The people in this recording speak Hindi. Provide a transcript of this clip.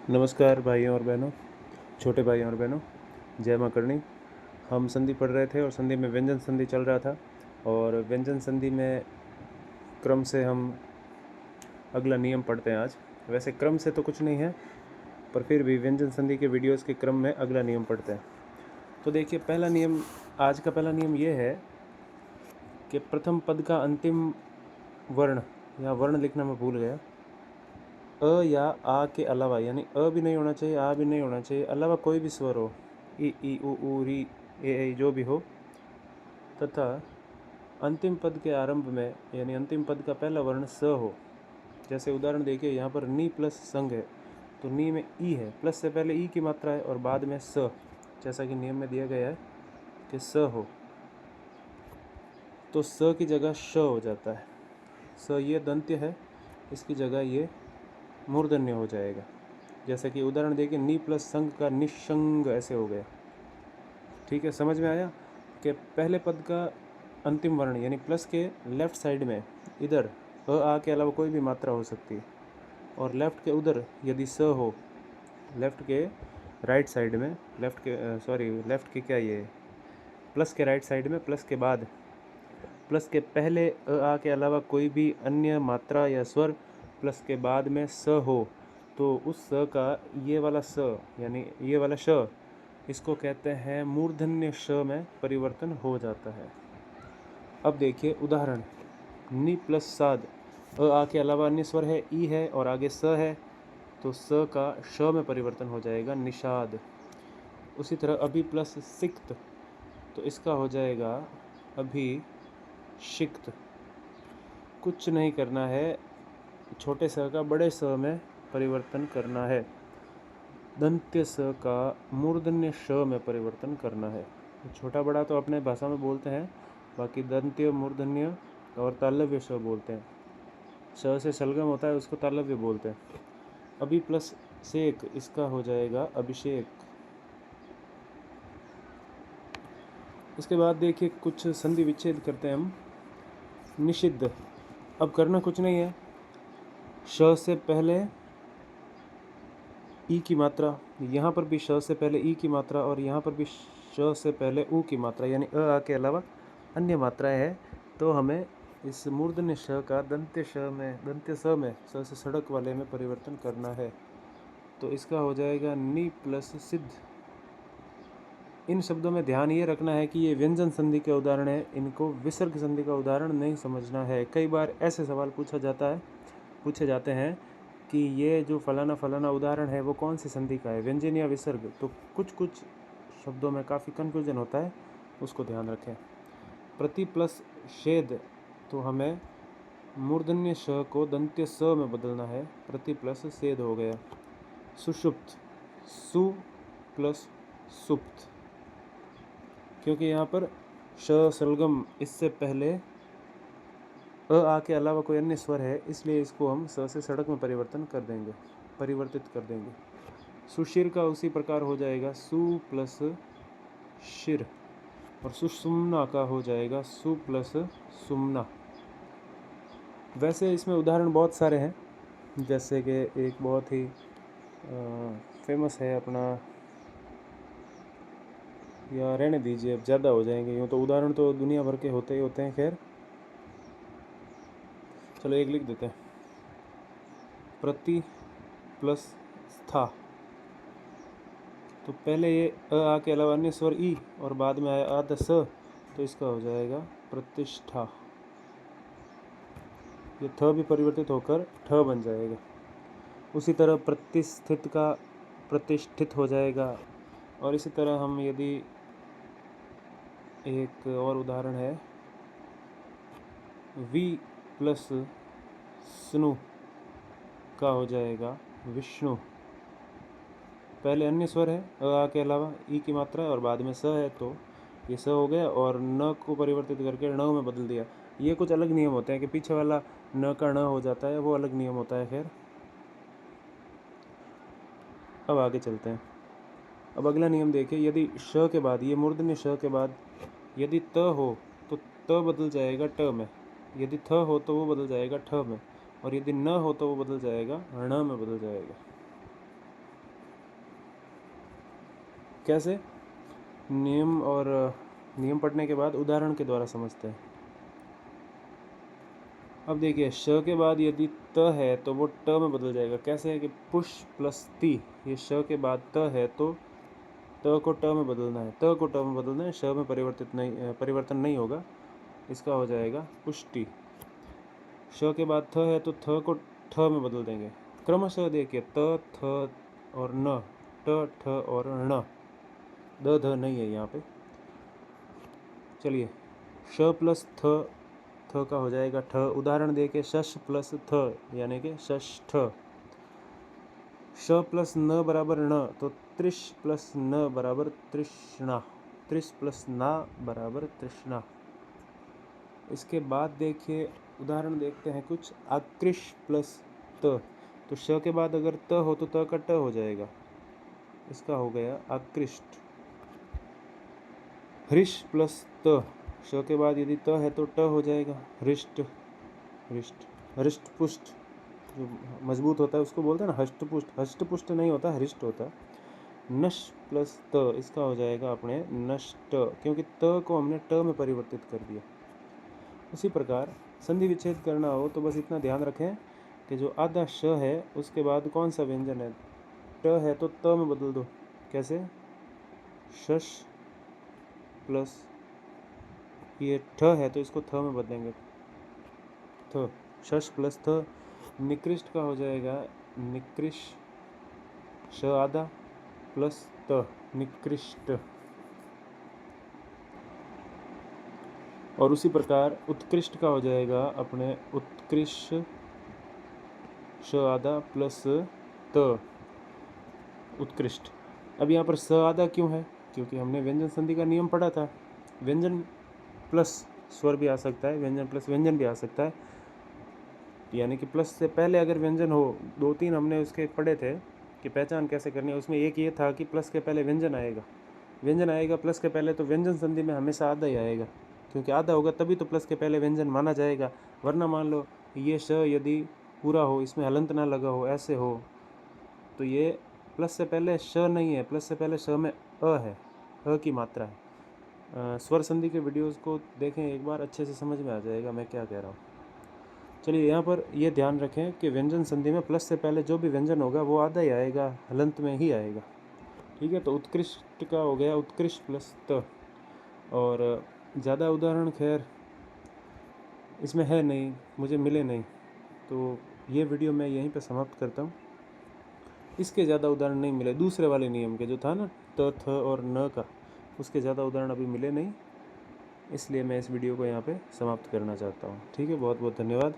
नमस्कार भाइयों और बहनों, छोटे भाइयों और बहनों, जय माँ करणी। हम संधि पढ़ रहे थे और संधि में व्यंजन संधि चल रहा था और व्यंजन संधि में क्रम से हम अगला नियम पढ़ते हैं आज। वैसे क्रम से तो कुछ नहीं है, पर फिर भी व्यंजन संधि के वीडियोस के क्रम में अगला नियम पढ़ते हैं। तो देखिए, पहला नियम, आज का पहला नियम ये है कि प्रथम पद का अंतिम वर्ण, यहाँ वर्ण लिखना मैं भूल गया, अ या आ के अलावा, यानी अ भी नहीं होना चाहिए, आ भी नहीं होना चाहिए, अलावा कोई भी स्वर हो, ई उ री ए जो भी हो, तथा अंतिम पद के आरंभ में यानी अंतिम पद का पहला वर्ण स हो। जैसे उदाहरण देखिए, यहाँ पर नी प्लस संग है, तो नी में ई है, प्लस से पहले ई की मात्रा है और बाद में स, जैसा कि नियम में दिया गया है कि स हो, तो स की जगह श हो जाता है। स ये दंत्य है, इसकी जगह ये मूर्धन्य हो जाएगा। जैसे कि उदाहरण देखिए, नी प्लस संग का निशंग ऐसे हो गया। ठीक है, समझ में आया कि पहले पद का अंतिम वर्ण यानी प्लस के लेफ्ट साइड में इधर अ आ के अलावा कोई भी मात्रा हो सकती है, और लेफ्ट के उधर यदि स हो, लेफ्ट के राइट साइड में, लेफ्ट के क्या, ये प्लस के राइट साइड में, प्लस के बाद, प्लस के पहले अ आ के अलावा कोई भी अन्य मात्रा या स्वर प्लस के बाद में स हो, तो उस स का ये वाला स यानी ये वाला श, इसको कहते हैं मूर्धन्य श में परिवर्तन हो जाता है। अब देखिए उदाहरण, नि प्लस साद, अ आ के अलावा अन्य स्वर है, ई है और आगे स है, तो स का श में परिवर्तन हो जाएगा निषाद। उसी तरह अभी प्लस सिक्त, तो इसका हो जाएगा अभिषिक्त। कुछ नहीं करना है, छोटे स का बड़े स में परिवर्तन करना है, दंत्य स का मूर्धन्य श में परिवर्तन करना है। छोटा बड़ा तो अपने भाषा में बोलते हैं, बाकी दंत्य, मूर्धन्य और तालव्य श बोलते हैं। श से सलगम होता है, उसको तालव्य बोलते हैं। अभी प्लस शेक, इसका हो जाएगा अभिषेक। इसके बाद देखिए कुछ संधि विच्छेद करते हैं हम। निषिद्ध, अब करना कुछ नहीं है, श से पहले ई की मात्रा, यहाँ पर भी श से पहले ई की मात्रा और यहाँ पर भी श से पहले ऊ की मात्रा, यानी अ आ के अलावा अन्य मात्राएं हैं, तो हमें इस मूर्धन्य श का दंत्य स में, स से सड़क वाले में परिवर्तन करना है। तो इसका हो जाएगा नि प्लस सिद्ध। इन शब्दों में ध्यान ये रखना है कि ये व्यंजन संधि के उदाहरण है, इनको विसर्ग संधि का उदाहरण नहीं समझना है। कई बार ऐसे सवाल पूछे जाते हैं कि ये जो फलाना फलाना उदाहरण है वो कौन सी संधि का है, व्यंजन या विसर्ग। तो कुछ शब्दों में काफ़ी कन्फ्यूजन होता है, उसको ध्यान रखें। प्रति प्लस शेद, तो हमें मूर्धन्य श को दंत्य स में बदलना है, प्रति प्लस सेद हो गया। सुषुप्त, सु प्लस सुप्त, क्योंकि यहाँ पर श सलगम, इससे पहले अ आ के अलावा कोई अन्य स्वर है, इसलिए इसको हम स से सड़क में परिवर्तित कर देंगे। सुशिर का उसी प्रकार हो जाएगा, सु प्लस शिर, और सुषुम्ना का हो जाएगा सु प्लस सुम्ना। वैसे इसमें उदाहरण बहुत सारे हैं, जैसे कि एक बहुत ही फेमस है अपना, या रहने दीजिए, अब ज़्यादा हो जाएंगे यूँ तो, उदाहरण तो दुनिया भर के होते ही होते हैं। खैर चलो एक लिख देते हैं, प्रति प्लस स्था, तो पहले ये अ आ के अलावा अन्य स्वर ई और बाद में आया आद स, तो इसका हो जाएगा प्रतिष्ठा। ये थ भी परिवर्तित होकर ठ बन जाएगा। उसी तरह प्रतिष्ठित का प्रतिष्ठित हो जाएगा। और इसी तरह हम यदि, एक और उदाहरण है, वी प्लस स्नु का हो जाएगा विष्णु। पहले अन्य स्वर है अ आ के अलावा, ई की मात्रा है और बाद में स है, तो ये स हो गया, और न को परिवर्तित करके ण में बदल दिया। ये कुछ अलग नियम होते हैं कि पीछे वाला न का ण हो जाता है, वो अलग नियम होता है। खैर अब आगे चलते हैं। अब अगला नियम देखिए, यदि श के बाद, ये मूर्धन्य श के बाद यदि त हो तो त बदल जाएगा ट में, यदि थ हो तो वो बदल जाएगा ठ में, और यदि न हो तो वो बदल जाएगा ण में बदल जाएगा। कैसे? नियम पढ़ने के बाद उदाहरण के द्वारा समझते हैं। अब देखिए, श के बाद यदि त है तो वो ट में बदल जाएगा। कैसे है कि पुष प्लस ती, ये श के बाद त है तो त को ट में बदलना है, त को ट में बदलना है, श में परिवर्तन नहीं होगा। इसका हो जाएगा पुष्टि। श के बाद थ है तो थ को ठ में बदल देंगे। क्रमशः देखिए, त, थ और न, ट, ठ और ण, द, ध नहीं है यहाँ पे। चलिए, श प्लस थ, थ का हो जाएगा ठ। उदाहरण देके शश प्लस थ यानी कि षष्ठ। श प्लस न बराबर न, तो त्रिश प्लस न बराबर तृष्णा, त्रिश प्लस ना बराबर तृष्णा। इसके बाद देखिए, उदाहरण देखते हैं कुछ। आकृष प्लस त, तो श के बाद अगर त हो तो त का ट हो जाएगा। इसका हो गया आकृष्ट। हृष प्लस त, श के बाद यदि त है तो ट हो जाएगा, हृष्ट। हृष्ट पुष्ट, जो मजबूत होता है उसको बोलते हैं ना हष्ट पुष्ट। हष्ट पुष्ट नहीं होता, हृष्ट होता है। नश प्लस त, इसका हो जाएगा अपने नष्ट, क्योंकि त को हमने ट में परिवर्तित कर दिया। उसी प्रकार संधि विच्छेद करना हो तो बस इतना ध्यान रखें कि जो आधा श है उसके बाद कौन सा व्यंजन है। ट है तो त में बदल दो। कैसे? शश प्लस ये ठ है तो इसको थ में बदलेंगे, थ। शश प्लस थ। निकृष्ट का हो जाएगा निकृष, श आधा प्लस त, निकृष्ट। और उसी प्रकार उत्कृष्ट का हो जाएगा अपने उत्कृष्ट, श आधा प्लस त, उत्कृष्ट। अब यहाँ पर स आधा क्यों है? क्योंकि हमने व्यंजन संधि का नियम पढ़ा था। व्यंजन प्लस स्वर भी आ सकता है, व्यंजन प्लस व्यंजन भी आ सकता है। यानी कि प्लस से पहले अगर व्यंजन हो, 2-3 हमने उसके पढ़े थे कि पहचान कैसे करनी है। उसमें एक ये था कि प्लस के पहले व्यंजन आएगा। व्यंजन आएगा प्लस के पहले, तो व्यंजन संधि में हमेशा आधा ही आएगा, क्योंकि आधा होगा तभी तो प्लस के पहले व्यंजन माना जाएगा। वरना मान लो ये श यदि पूरा हो, इसमें हलंत ना लगा हो, ऐसे हो, तो ये प्लस से पहले श नहीं है, प्लस से पहले श में अ है, अ की मात्रा है। स्वर संधि के वीडियोस को देखें एक बार, अच्छे से समझ में आ जाएगा मैं क्या कह रहा हूँ। चलिए, यहाँ पर ये ध्यान रखें कि व्यंजन संधि में प्लस से पहले जो भी व्यंजन होगा वो आधा ही आएगा, हलंत में ही आएगा। ठीक है, तो उत्कृष्ट का हो गया उत्कृष्ट प्लस त। और ज़्यादा उदाहरण खैर इसमें है नहीं, मुझे मिले नहीं, तो ये वीडियो मैं यहीं पे समाप्त करता हूँ। इसके ज़्यादा उदाहरण नहीं मिले, दूसरे वाले नियम के जो था ना त, थ और न का, उसके ज़्यादा उदाहरण अभी मिले नहीं, इसलिए मैं इस वीडियो को यहाँ पे समाप्त करना चाहता हूँ। ठीक है, बहुत बहुत धन्यवाद।